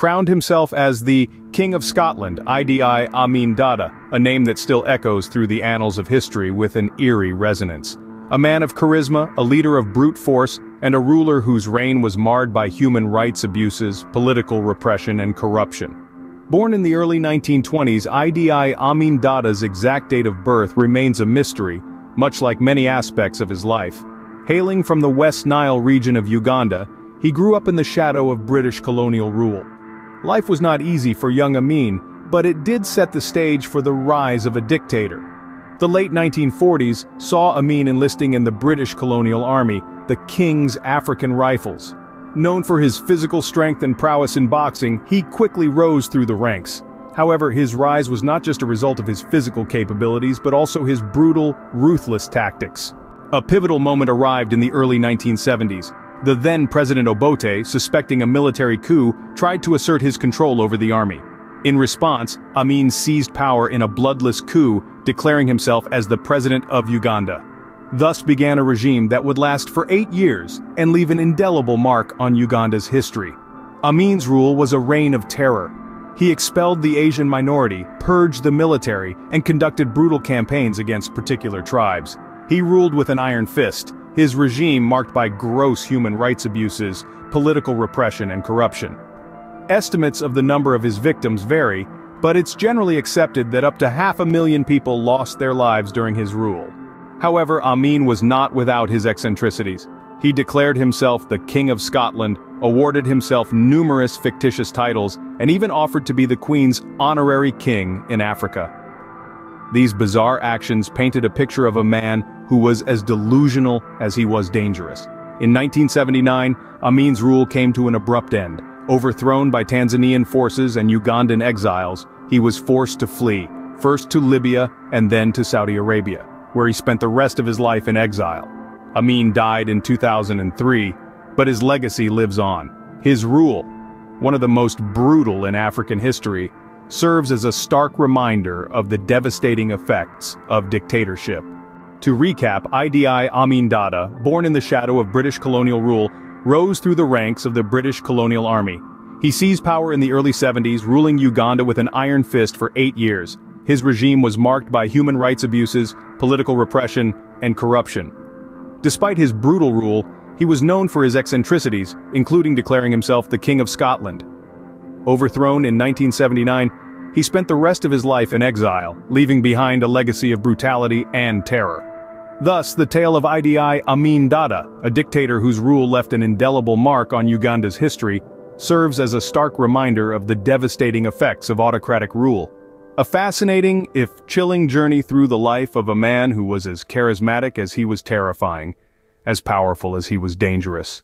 crowned himself as the King of Scotland, Idi Amin Dada, a name that still echoes through the annals of history with an eerie resonance. A man of charisma, a leader of brute force, and a ruler whose reign was marred by human rights abuses, political repression, and corruption. Born in the early 1920s, Idi Amin Dada's exact date of birth remains a mystery, much like many aspects of his life. Hailing from the West Nile region of Uganda, he grew up in the shadow of British colonial rule. Life was not easy for young Amin, but it did set the stage for the rise of a dictator. The late 1940s saw Amin enlisting in the British colonial army, the King's African Rifles. Known for his physical strength and prowess in boxing, he quickly rose through the ranks. However, his rise was not just a result of his physical capabilities but also his brutal, ruthless tactics. A pivotal moment arrived in the early 1970s. The then President Obote, suspecting a military coup, tried to assert his control over the army. In response, Amin seized power in a bloodless coup, declaring himself as the President of Uganda. Thus began a regime that would last for 8 years and leave an indelible mark on Uganda's history. Amin's rule was a reign of terror. He expelled the Asian minority, purged the military, and conducted brutal campaigns against particular tribes. He ruled with an iron fist, his regime marked by gross human rights abuses, political repression, and corruption. Estimates of the number of his victims vary, but it's generally accepted that up to 500,000 people lost their lives during his rule. However, Amin was not without his eccentricities. He declared himself the King of Scotland, awarded himself numerous fictitious titles, and even offered to be the Queen's honorary king in Africa. These bizarre actions painted a picture of a man who was as delusional as he was dangerous. In 1979, Amin's rule came to an abrupt end. Overthrown by Tanzanian forces and Ugandan exiles, he was forced to flee, first to Libya and then to Saudi Arabia, where he spent the rest of his life in exile. Amin died in 2003, but his legacy lives on. His rule, one of the most brutal in African history, serves as a stark reminder of the devastating effects of dictatorship. To recap, Idi Amin Dada, born in the shadow of British colonial rule, rose through the ranks of the British colonial army. He seized power in the early 70s, ruling Uganda with an iron fist for 8 years. His regime was marked by human rights abuses, political repression, and corruption. Despite his brutal rule, he was known for his eccentricities, including declaring himself the King of Scotland. Overthrown in 1979, he spent the rest of his life in exile, leaving behind a legacy of brutality and terror. Thus, the tale of Idi Amin Dada, a dictator whose rule left an indelible mark on Uganda's history, serves as a stark reminder of the devastating effects of autocratic rule. A fascinating, if chilling journey through the life of a man who was as charismatic as he was terrifying, as powerful as he was dangerous.